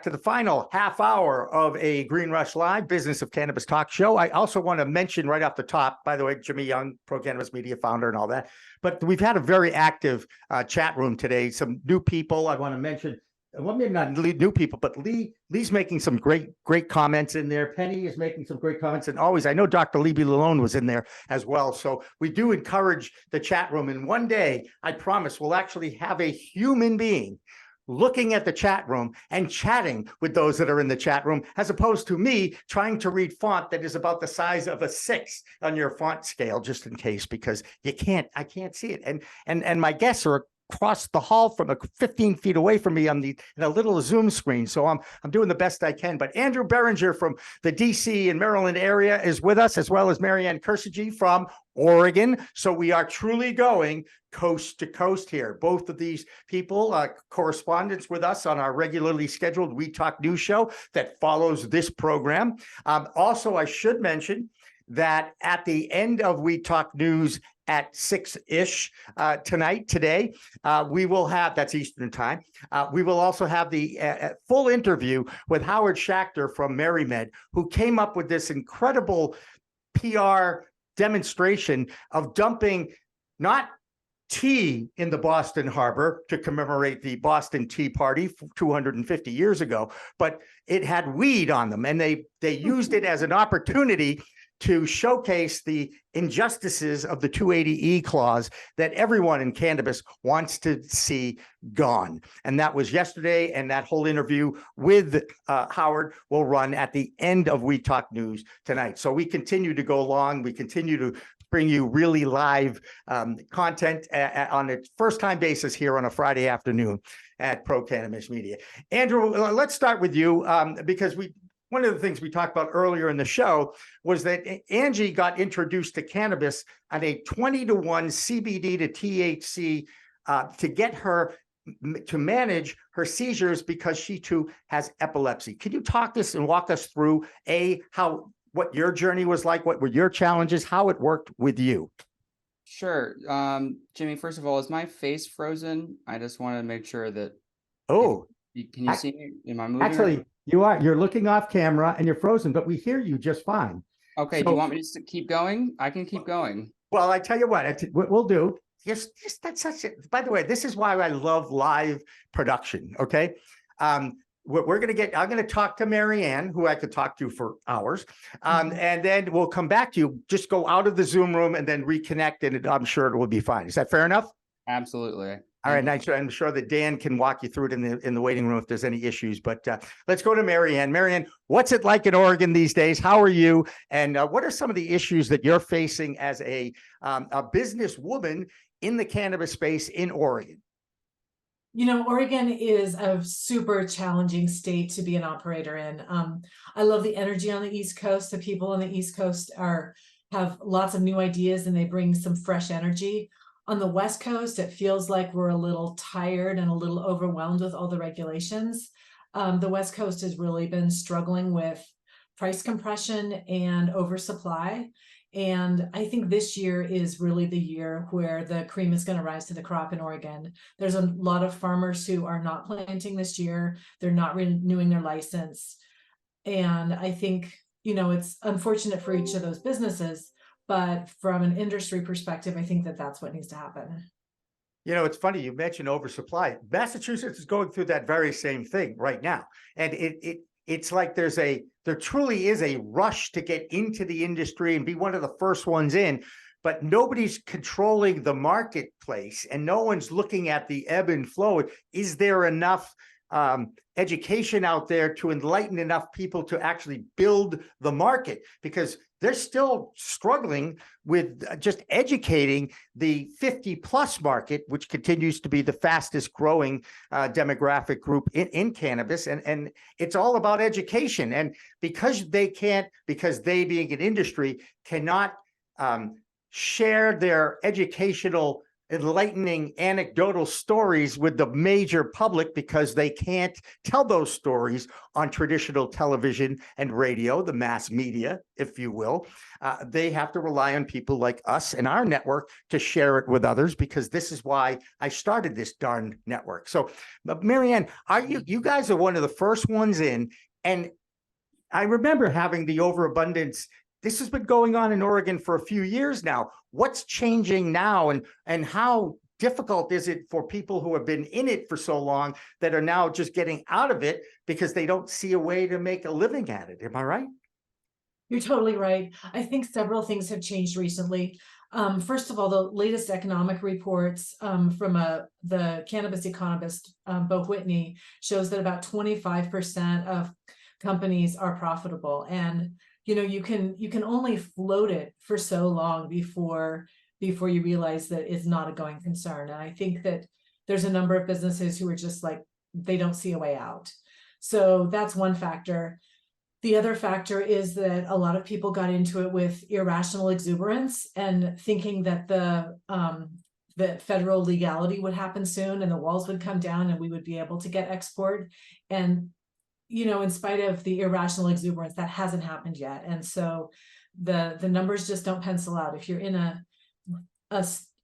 back to the final half hour of a Green Rush Live Business of Cannabis talk show. I also want to mention right off the top, by the way, Jimmy Young, Pro Cannabis Media founder and all that, but we've had a very active chat room today. Some new people I want to mention. Well, maybe not new people, but Lee's making some great comments in there. Penny is making some great comments. And always, I know Dr. Libby Lalone was in there as well. So we do encourage the chat room. And one day, I promise, we'll actually have a human being looking at the chat room and chatting with those that are in the chat room, as opposed to me trying to read font that is about the size of a 6 on your font scale, just in case, because I can't see it. And my guests are across the hall from 15 feet away from me in a little Zoom screen. So I'm doing the best I can. But Andrew Behringer from the DC and Maryland area is with us, as well as Marianne Cursetjee from Oregon. So we are truly going coast to coast here. Both of these people, correspondents with us on our regularly scheduled We Talk News show that follows this program. Also, I should mention that at the end of We Talk News at 6-ish today, we will have, that's Eastern time, we will also have the full interview with Howard Schachter from MaryMed, who came up with this incredible PR demonstration of dumping not tea in the Boston Harbor to commemorate the Boston Tea Party 250 years ago, but it had weed on them, and they used it as an opportunity to showcase the injustices of the 280E clause that everyone in cannabis wants to see gone. And that was yesterday, and that whole interview with Howard will run at the end of We Talk News tonight. So we continue to go along. We continue to bring you really live content on a first-time basis here on a Friday afternoon at Pro Cannabis Media. Andrew, let's start with you because one of the things we talked about earlier in the show was that Angie got introduced to cannabis at a 20-to-1 CBD to THC to get her to manage her seizures because she too has epilepsy. Can you talk this and walk us through what your journey was like, what were your challenges, how it worked with you? Sure. Jimmy, first of all, is my face frozen? I just want to make sure that. Oh, can you see me? Am I moving? Actually, you are. You're looking off camera and you're frozen, but we hear you just fine. Okay. So, do you want me to keep going? I can keep going. Well, I tell you what we'll do. Just that's such a. By the way, this is why I love live production. Okay. We're going to I'm going to talk to Marianne, who I could talk to for hours. And then we'll come back to you. Just go out of the Zoom room and then reconnect, and I'm sure it will be fine. Is that fair enough? Absolutely. All right, I'm sure that Dan can walk you through it in the waiting room if there's any issues. But let's go to Marianne. Marianne, what's it like in Oregon these days? How are you? And what are some of the issues that you're facing as a businesswoman in the cannabis space in Oregon? You know, Oregon is a super challenging state to be an operator in. I love the energy on the East Coast. The people on the East Coast have lots of new ideas and they bring some fresh energy. On the West Coast, it feels like we're a little tired and a little overwhelmed with all the regulations. The West Coast has really been struggling with price compression and oversupply. And I think this year is really the year where the cream is going to rise to the crop in Oregon. There's a lot of farmers who are not planting this year. They're not renewing their license. And I think, you know, it's unfortunate for each of those businesses, but from an industry perspective, I think that that's what needs to happen. You know, it's funny, you mentioned oversupply. Massachusetts is going through that very same thing right now. And it's like there truly is a rush to get into the industry and be one of the first ones in, but nobody's controlling the marketplace and no one's looking at the ebb and flow. Is there enough education out there to enlighten enough people to actually build the market? Because they're still struggling with just educating the 50+ market, which continues to be the fastest growing demographic group in cannabis. And it's all about education. And because they being an industry, cannot share their educational enlightening anecdotal stories with the major public because they can't tell those stories on traditional television and radio, the mass media, if you will. They have to rely on people like us and our network to share it with others, because this is why I started this darn network. So, Marianne, you guys are one of the first ones in, and I remember having the overabundance. This has been going on in Oregon for a few years now. What's changing now, and how difficult is it for people who have been in it for so long that are now just getting out of it because they don't see a way to make a living at it? Am I right? You're totally right. I think several things have changed recently. First of all, the latest economic reports from the cannabis economist, Bo Whitney, shows that about 25% of companies are profitable. And you can only float it for so long before you realize that it's not a going concern. And I think that there's a number of businesses who are just like, they don't see a way out. So that's one factor. The other factor is that a lot of people got into it with irrational exuberance and thinking that that federal legality would happen soon and the walls would come down and we would be able to get export. And in spite of the irrational exuberance, that hasn't happened yet. And so the numbers just don't pencil out. If you're in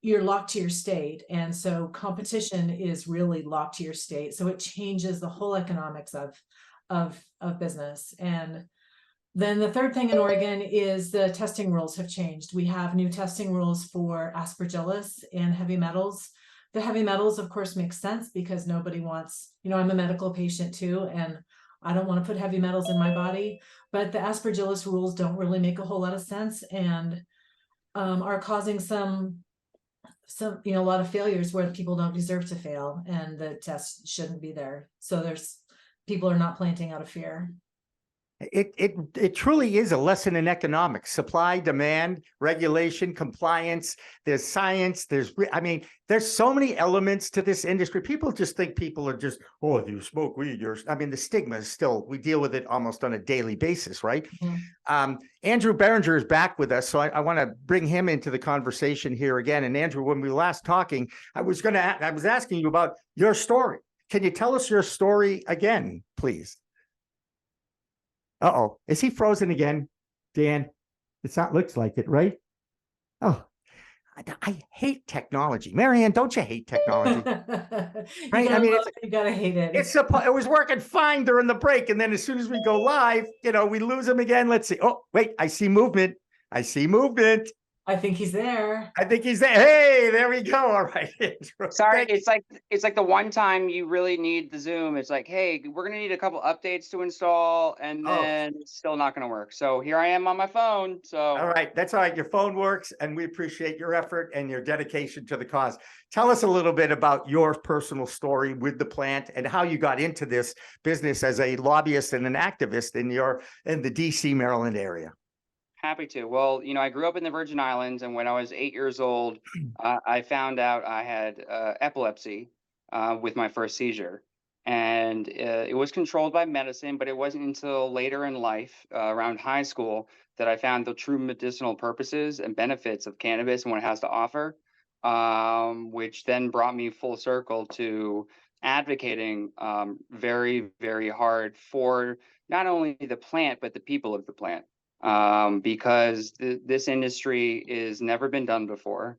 you're locked to your state. And so competition is really locked to your state. So it changes the whole economics of business. And then the third thing in Oregon is the testing rules have changed. We have new testing rules for aspergillus and heavy metals. The heavy metals, of course, makes sense because nobody wants, I'm a medical patient too, and I don't want to put heavy metals in my body, but the aspergillus rules don't really make a whole lot of sense and are causing a lot of failures where people don't deserve to fail and the test shouldn't be there. So people are not planting out of fear. It truly is a lesson in economics: supply, demand, regulation, compliance. There's science. There's so many elements to this industry. People just think people are just, oh, if you smoke weed, the stigma is still, we deal with it almost on a daily basis, right? Mm-hmm. Andrew Behringer is back with us, so I want to bring him into the conversation here again. And Andrew, when we were last talking, I was asking you about your story. Can you tell us your story again, please? Uh-oh, is he frozen again, Dan? Looks like it, right? Oh, I hate technology. Marianne, don't you hate technology? Right? You gotta hate it. It was working fine during the break, and then as soon as we go live, we lose him again. Let's see. Oh, wait, I see movement. I think he's there. Hey, there we go. All right. Sorry, it's like the one time you really need the Zoom. It's like, hey, we're gonna need a couple updates to install, and then it's still not gonna work. So here I am on my phone. So all right, that's all right. Your phone works, and we appreciate your effort and your dedication to the cause. Tell us a little bit about your personal story with the plant and how you got into this business as a lobbyist and an activist in the DC, Maryland area. Happy to. Well, I grew up in the Virgin Islands, and when I was 8 years old, I found out I had epilepsy with my first seizure. And it was controlled by medicine, but it wasn't until later in life, around high school, that I found the true medicinal purposes and benefits of cannabis and what it has to offer, which then brought me full circle to advocating very, very hard for not only the plant, but the people of the plant. Because this industry is never been done before.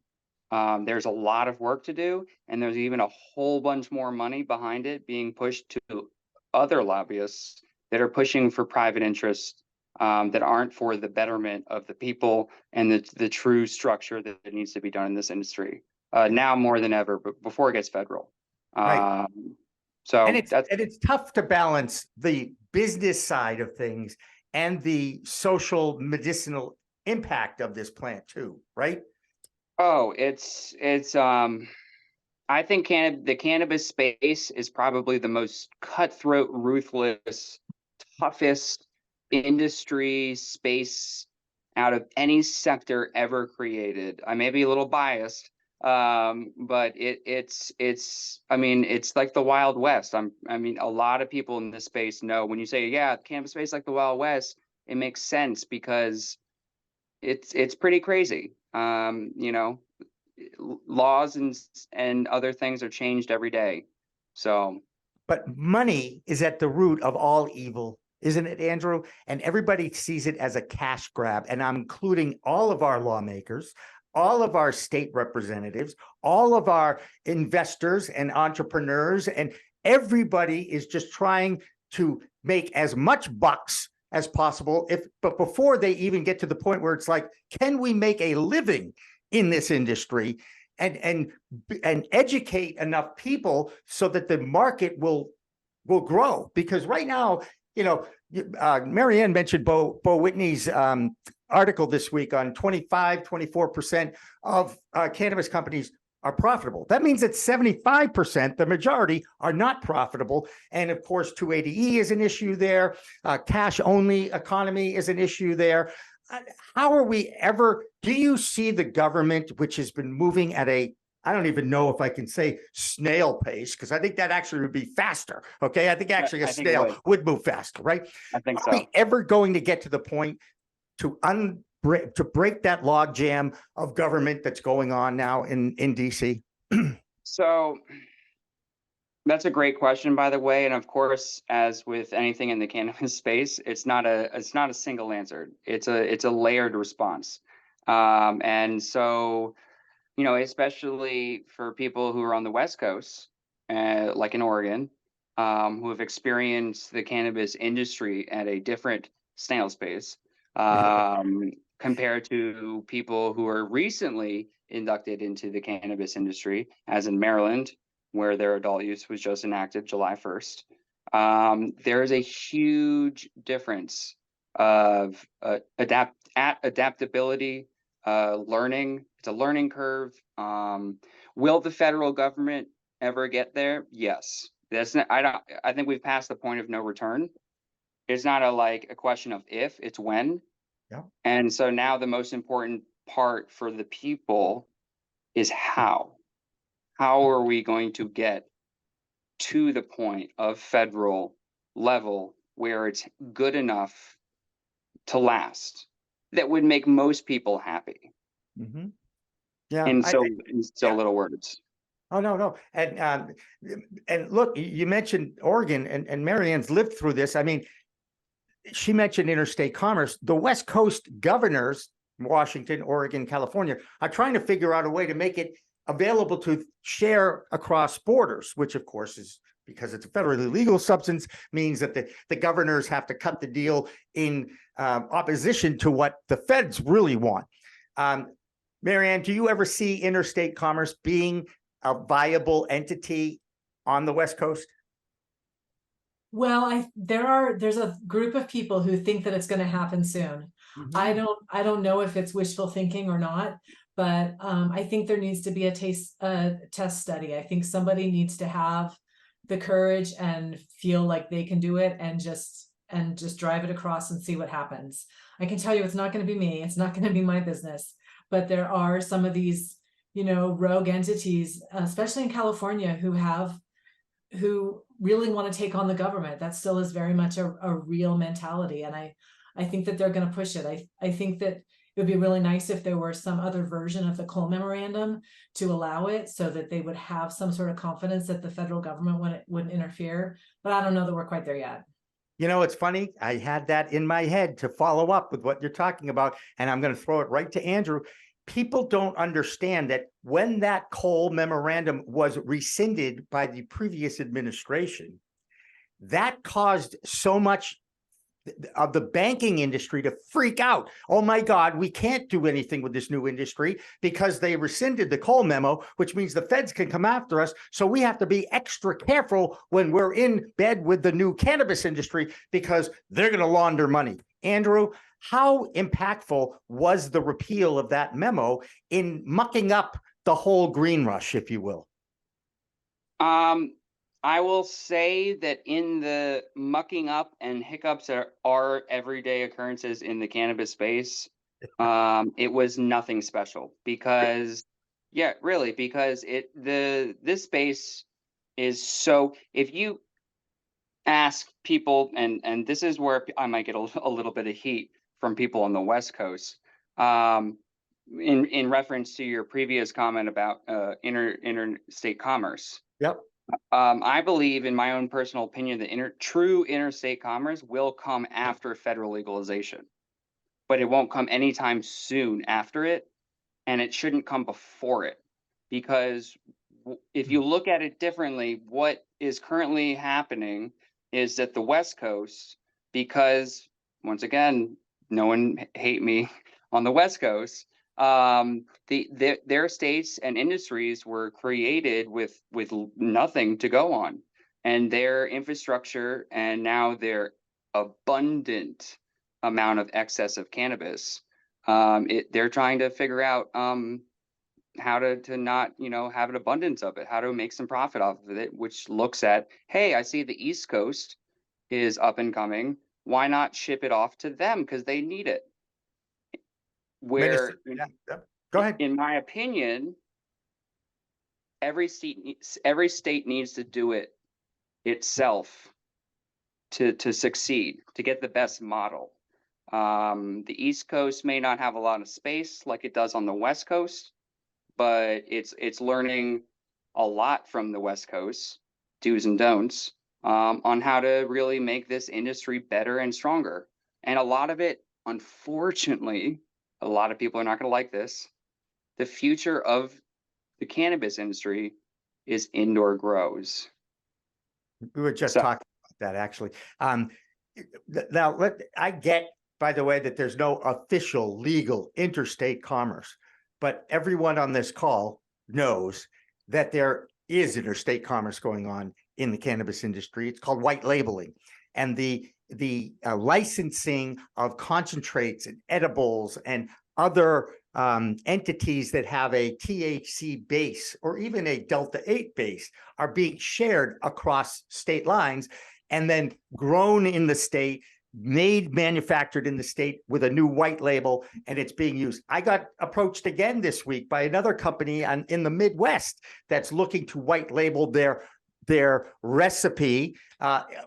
There's a lot of work to do, and there's even a whole bunch more money behind it being pushed to other lobbyists that are pushing for private interests that aren't for the betterment of the people and the true structure that needs to be done in this industry now more than ever, but before it gets federal. Right. And it's tough to balance the business side of things and the social medicinal impact of this plant too, right? Oh, it's I think the cannabis space is probably the most cutthroat, ruthless, toughest industry space out of any sector ever created. I may be a little biased, but it's like the Wild West. A lot of people in this space know when you say, yeah, cannabis space like the Wild West, it makes sense because it's pretty crazy. laws and other things are changed every day. So But money is at the root of all evil, isn't it, Andrew? And everybody sees it as a cash grab. And I'm including all of our lawmakers, all of our state representatives, all of our investors and entrepreneurs, and everybody is just trying to make as much bucks as possible. But before they even get to the point where it's like, can we make a living in this industry? And educate enough people so that the market will grow. Because right now, Marianne mentioned Bo Whitney's article this week on 24% of cannabis companies are profitable. That means that 75%, the majority, are not profitable. And of course, 280E is an issue there. Cash only economy is an issue there. How are we ever, do you see the government, which has been moving at I don't even know if I can say snail pace, because I think that actually would be faster. Okay. I think actually a snail would move faster, right? I think so. Are we ever going to get to the point to break that log jam of government that's going on now in DC? So that's a great question, by the way. And of course, as with anything in the cannabis space, it's not a single answer. It's a layered response. And so, especially for people who are on the West Coast, like in Oregon, who have experienced the cannabis industry at a different snail's pace, compared to people who are recently inducted into the cannabis industry, as in Maryland, where their adult use was just enacted July 1st. There is a huge difference of adaptability, learning. It's a learning curve. Will the federal government ever get there? Yes. I think we've passed the point of no return. It's not a question of if, it's when. Yeah. And so now the most important part for the people is how. How are we going to get to the point of federal level where it's good enough to last, that would make most people happy? Mm-hmm. Yeah. In so little words. Oh, no. And look, you mentioned Oregon, and Marianne's lived through this. I mean, she mentioned interstate commerce. The West Coast governors, Washington, Oregon, California, are trying to figure out a way to make it available to share across borders, which of course is, because it's a federally legal substance, means that the governors have to cut the deal in opposition to what the feds really want. Marianne, do you ever see interstate commerce being a viable entity on the West Coast? Well, there's a group of people who think that it's going to happen soon. Mm-hmm. I don't know if it's wishful thinking or not, but I think there needs to be a test study. I think somebody needs to have the courage and feel like they can do it, and just drive it across and see what happens. I can tell you, it's not going to be me. It's not going to be my business, but there are some of these, rogue entities, especially in California, who really want to take on the government. That still is very much a real mentality. And I think that they're going to push it. I think that it would be really nice if there were some other version of the Cole Memorandum to allow it, so that they would have some sort of confidence that the federal government wouldn't interfere. But I don't know that we're quite there yet. It's funny. I had that in my head to follow up with what you're talking about, and I'm going to throw it right to Andrew. People don't understand that when that Cole Memorandum was rescinded by the previous administration, that caused so much of the banking industry to freak out. Oh my God, we can't do anything with this new industry because they rescinded the Cole memo, which means the feds can come after us. So we have to be extra careful when we're in bed with the new cannabis industry, because they're going to launder money. Andrew, how impactful was the repeal of that memo in mucking up the whole green rush, if you will? I will say that in the mucking up and hiccups that are everyday occurrences in the cannabis space, it was nothing special, because this space is so, if you ask people, and this is where I might get a little bit of heat from people on the West Coast, in reference to your previous comment about interstate commerce. Yep. I believe, in my own personal opinion, that true interstate commerce will come after federal legalization, but it won't come anytime soon after it, and it shouldn't come before it, because if you look at it differently, what is currently happening is that the West Coast, because once again, no one hate me on the West Coast, their states and industries were created with nothing to go on, and their infrastructure and now their abundant amount of excess of cannabis, they're trying to figure out how to not, have an abundance of it, how to make some profit off of it, which looks at, hey, I see the East Coast is up and coming. Why not ship it off to them? Because they need it. Where, Go ahead. in my opinion, every state needs to do it itself to succeed, to get the best model. The East Coast may not have a lot of space like it does on the West Coast, but it's learning a lot from the West Coast, do's and don'ts, on how to really make this industry better and stronger. And a lot of it, unfortunately, a lot of people are not going to like this. The future of the cannabis industry is indoor grows. We were just talking about that, actually. Now, I get, by the way, that there's no official legal interstate commerce, but everyone on this call knows that there is interstate commerce going on in the cannabis industry. It's called white labeling, and the licensing of concentrates and edibles and other entities that have a THC base or even a Delta-8 base are being shared across state lines and then grown in the state, manufactured in the state with a new white label, and it's being used. I got approached again this week by another company in the Midwest that's looking to white label their recipe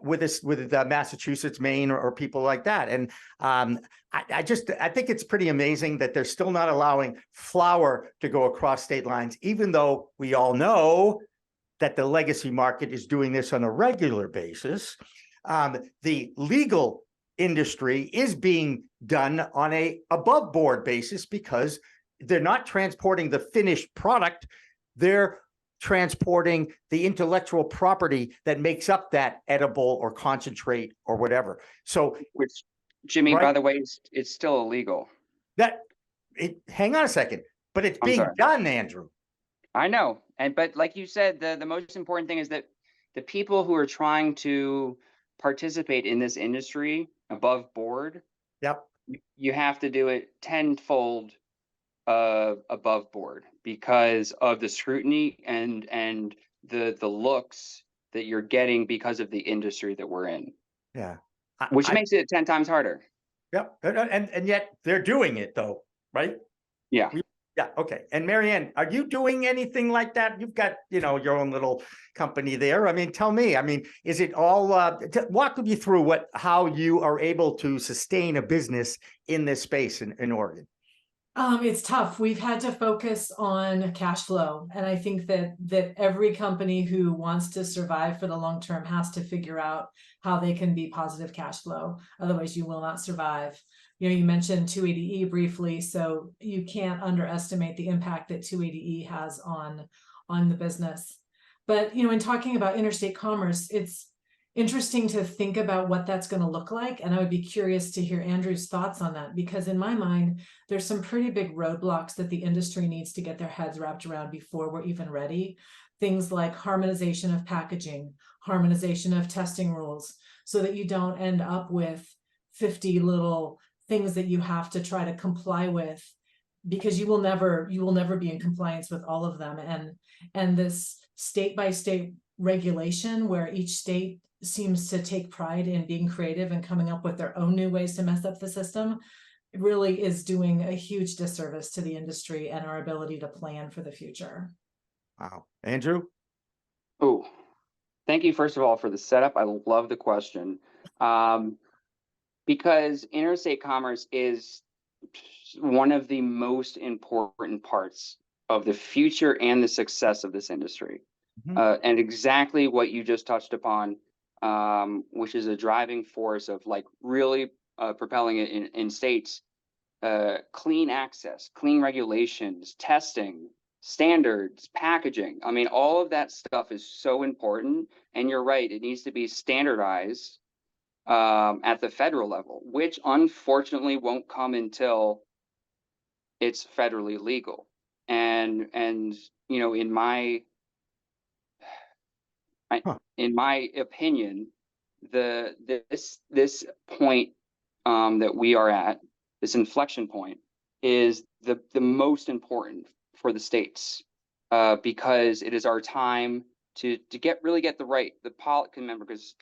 with Massachusetts, Maine, or people like that. And I think it's pretty amazing that they're still not allowing flower to go across state lines, even though we all know that the legacy market is doing this on a regular basis. The legal industry is being done on a above board basis because they're not transporting the finished product. They're transporting the intellectual property that makes up that edible or concentrate or whatever. So, which, Jimmy, right? By the way, it's still illegal. Hang on a second, but it's being done, Andrew. I know. But like you said, the most important thing is that the people who are trying to participate in this industry above board, yep, you have to do it tenfold above board because of the scrutiny and the looks that you're getting because of the industry that we're in. Yeah. Which makes it 10 times harder. Yep. And yet they're doing it though, right? Yeah. Yeah. Okay. And Marianne, are you doing anything like that? You've got, your own little company there. I mean, tell me, is it all, walk me through how you are able to sustain a business in this space in Oregon? It's tough. We've had to focus on cash flow. And I think that every company who wants to survive for the long term has to figure out how they can be positive cash flow. Otherwise you will not survive. You mentioned 280E briefly, so you can't underestimate the impact that 280E has on the business. But, in talking about interstate commerce, it's interesting to think about what that's going to look like. And I would be curious to hear Andrew's thoughts on that, because in my mind, there's some pretty big roadblocks that the industry needs to get their heads wrapped around before we're even ready. Things like harmonization of packaging, harmonization of testing rules, so that you don't end up with 50 little things that you have to try to comply with, because you will never be in compliance with all of them. And this state by state regulation, where each state seems to take pride in being creative and coming up with their own new ways to mess up the system, really is doing a huge disservice to the industry and our ability to plan for the future. Wow. Andrew? Oh, thank you, first of all, for the setup. I love the question. Because interstate commerce is one of the most important parts of the future and the success of this industry. And exactly what you just touched upon, which is a driving force of like really propelling it in states, clean access, clean regulations, testing, standards, packaging. I mean, all of that stuff is so important. And you're right, it needs to be standardized at the federal level, which unfortunately won't come until it's federally legal. And you know, in my opinion, this point that we are at, this inflection point, is the most important for the states, because it is our time to really get the remember, because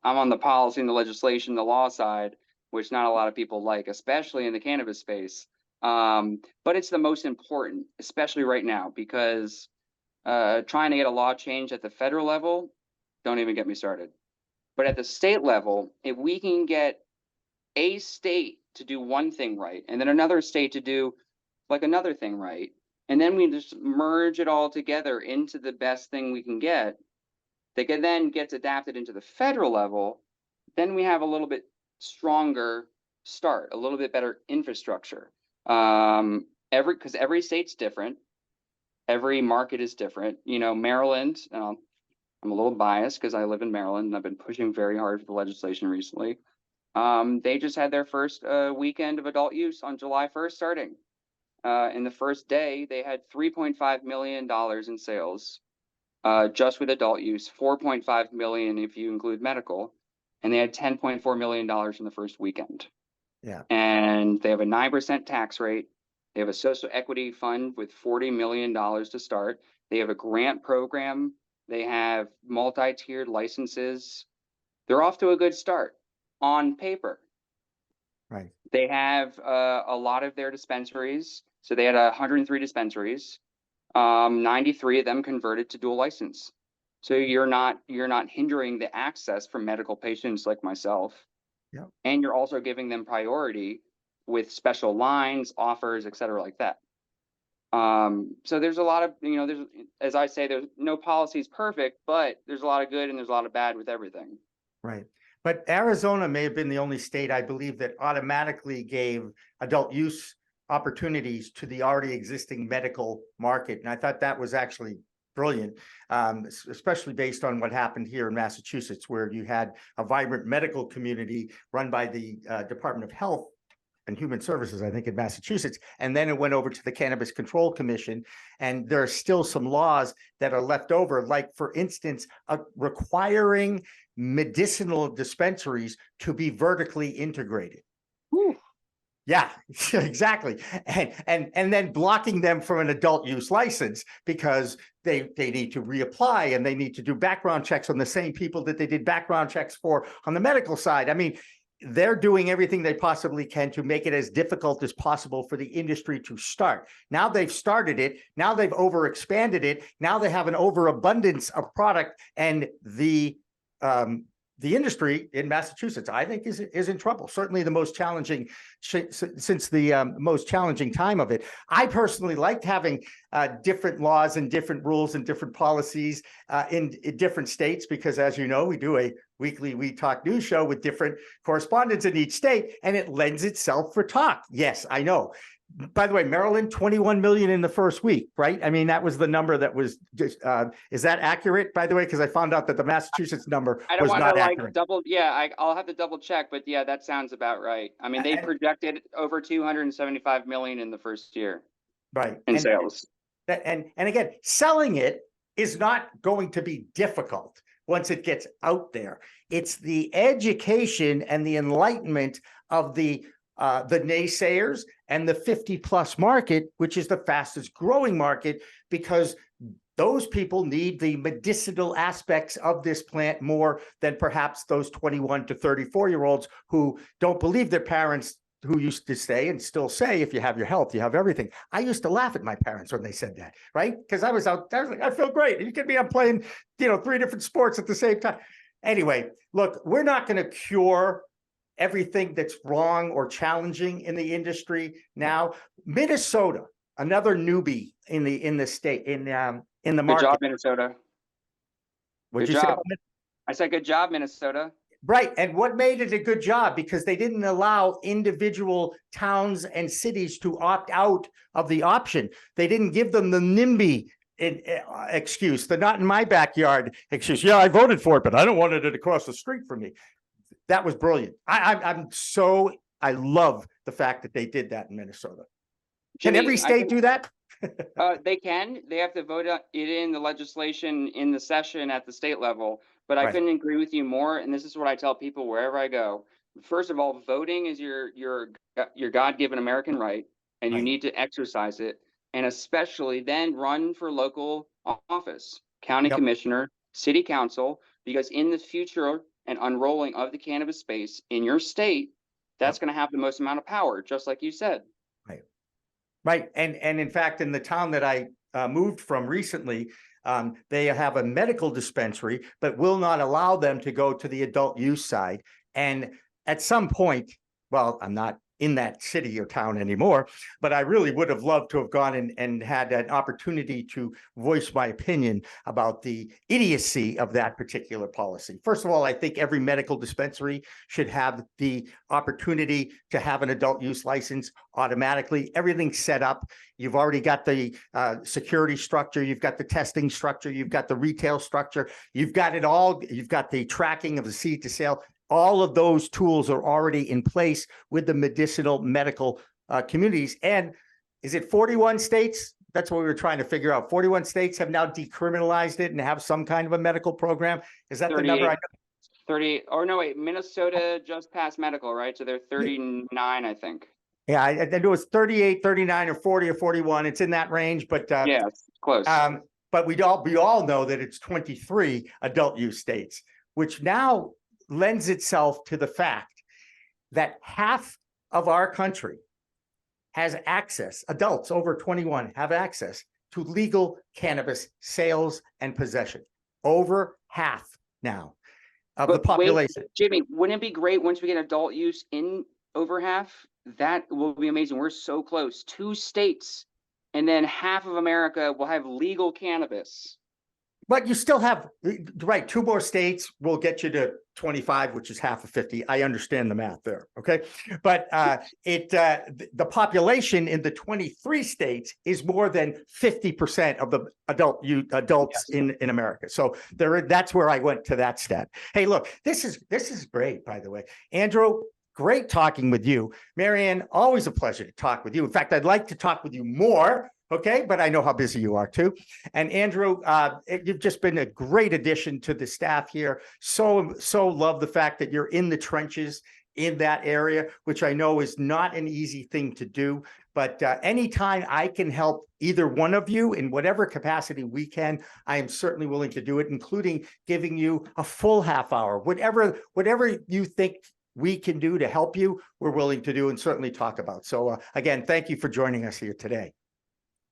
I'm on the policy and the legislation, the law side, which not a lot of people like, especially in the cannabis space. But it's the most important, especially right now, because trying to get a law changed at the federal level, don't even get me started. But at the state level, if we can get a state to do one thing right, and then another state to do like another thing right, and then we just merge it all together into the best thing we can get, that then gets adapted into the federal level, then we have a little bit stronger start, a little bit better infrastructure. Because every state's different. Every market is different. You know, Maryland, I'm a little biased because I live in Maryland and I've been pushing very hard for the legislation recently. They just had their first weekend of adult use on July 1st starting. In the first day, they had $3.5 million in sales just with adult use, 4.5 million if you include medical, and they had $10.4 million in the first weekend. Yeah. And they have a 9% tax rate. They have a social equity fund with $40 million to start. They have a grant program. They have multi-tiered licenses. They're off to a good start on paper. Right. They have a lot of their dispensaries. So they had 103 dispensaries. 93 of them converted to dual license. So you're not hindering the access for medical patients like myself. Yep. And you're also giving them priority with special lines, offers, et cetera, like that. So there's a lot of, you know, there's, as I say, there's no policy is perfect, but there's a lot of good and there's a lot of bad with everything. Right. But Arizona may have been the only state, I believe, that automatically gave adult use opportunities to the already existing medical market. And I thought that was actually brilliant, especially based on what happened here in Massachusetts, where you had a vibrant medical community run by the Department of Health and Human Services, I think, in Massachusetts. And then it went over to the Cannabis Control Commission. And there are still some laws that are left over, like, for instance, requiring medicinal dispensaries to be vertically integrated. Whew. Yeah, exactly. And then blocking them from an adult use license because they need to reapply and they need to do background checks on the same people that they did background checks for on the medical side. I mean, they're doing everything they possibly can to make it as difficult as possible for the industry to start. Now they've started it. Now they've overexpanded it. Now they have an overabundance of product, and the industry in Massachusetts, I think, is in trouble. Certainly the most challenging since the most challenging time of it. I personally liked having different laws and different rules and different policies in different states, because, as you know, we do a weekly We Talk news show with different correspondents in each state, and it lends itself for talk. Yes, I know. By the way, Maryland, 21 million in the first week, right? I mean, that was the number that was just, is that accurate, by the way? Because I found out that the Massachusetts number was not accurate. I'll have to double check, but yeah, that sounds about right. I mean, they projected over 275 million in the first year. Right. In sales. And again, selling it is not going to be difficult once it gets out there. It's the education and the enlightenment of the naysayers and the 50+ market, which is the fastest growing market, because those people need the medicinal aspects of this plant more than perhaps those 21 to 34-year-olds who don't believe their parents, who used to say and still say, if you have your health, you have everything. I used to laugh at my parents when they said that, right? Because I was out there, I was like, I feel great. You could be out playing, 3 different sports at the same time. Anyway, look, we're not going to cure everything that's wrong or challenging in the industry now. Minnesota, another newbie in the state, in the Good market. job, Minnesota. What'd Good you say? job. I said, good job, Minnesota. Right. And what made it a good job? Because they didn't allow individual towns and cities to opt out of the option. They didn't give them the NIMBY excuse, the not in my backyard excuse. Yeah, I voted for it, but I don't want it across the street from me. That was brilliant. I love the fact that they did that in Minnesota. Can Jimmy, every state do that? They can. They have to vote it in the legislation in the session at the state level. But I Right. couldn't agree with you more. And this is what I tell people wherever I go. First of all, voting is your God-given American right, and you Right. need to exercise it. And especially then run for local office, county Yep. commissioner, city council, because in the future and unrolling of the cannabis space in your state, that's going to have the most amount of power, just like you said. Right. And in fact, in the town that I moved from recently, they have a medical dispensary, but will not allow them to go to the adult use side. And at some point, well, I'm not in that city or town anymore, but I really would have loved to have gone and had an opportunity to voice my opinion about the idiocy of that particular policy. First of all, I think every medical dispensary should have the opportunity to have an adult use license automatically. Everything's set up. You've already got the security structure. You've got the testing structure. You've got the retail structure. You've got it all. You've got the tracking of the seed to sale. All of those tools are already in place with the medicinal medical communities. And is it 41 states? That's what we were trying to figure out. 41 states have now decriminalized it and have some kind of a medical program. Is that the number? 30, or no, wait, Minnesota just passed medical, right? So they're 39, I think. Yeah, I think it was 38, 39, or 40 or 41. It's in that range, but yeah, it's close. But we all know that it's 23 adult use states, which now lends itself to the fact that half of our country has access, adults over 21 have access to legal cannabis sales and possession. Over half now of the population. Wait, Jimmy, wouldn't it be great once we get adult use in over half? That will be amazing. We're so close. 2 states, and then half of America will have legal cannabis. But you still have, right, 2 more states will get you to 25, which is half of 50. I understand the math there, okay? But the population in the 23 states is more than 50% of the adults Yes. in America. So that's where I went to that stat. Hey, look, this is great, by the way. Andrew, great talking with you. Marianne, always a pleasure to talk with you. In fact, I'd like to talk with you more. Okay, but I know how busy you are too. And Andrew, you've just been a great addition to the staff here. So love the fact that you're in the trenches in that area, which I know is not an easy thing to do. But anytime I can help either one of you in whatever capacity we can, I am certainly willing to do it, including giving you a full half hour. Whatever you think we can do to help you, we're willing to do and certainly talk about. So again, thank you for joining us here today.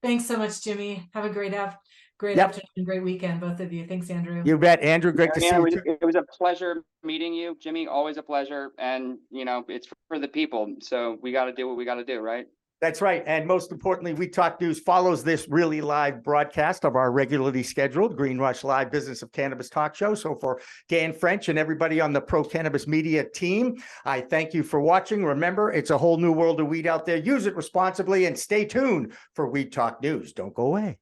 Thanks so much, Jimmy. Have a great Yep. afternoon, great weekend, both of you. Thanks, Andrew. You bet, Andrew. Great to see you too. It was a pleasure meeting you, Jimmy. Always a pleasure. And it's for the people. So we got to do what we got to do, right? That's right. And most importantly, We Talk News follows this really live broadcast of our regularly scheduled Green Rush Live Business of Cannabis talk show. So for Dan French and everybody on the Pro Cannabis Media team, I thank you for watching. Remember, it's a whole new world of weed out there. Use it responsibly and stay tuned for Weed Talk News. Don't go away.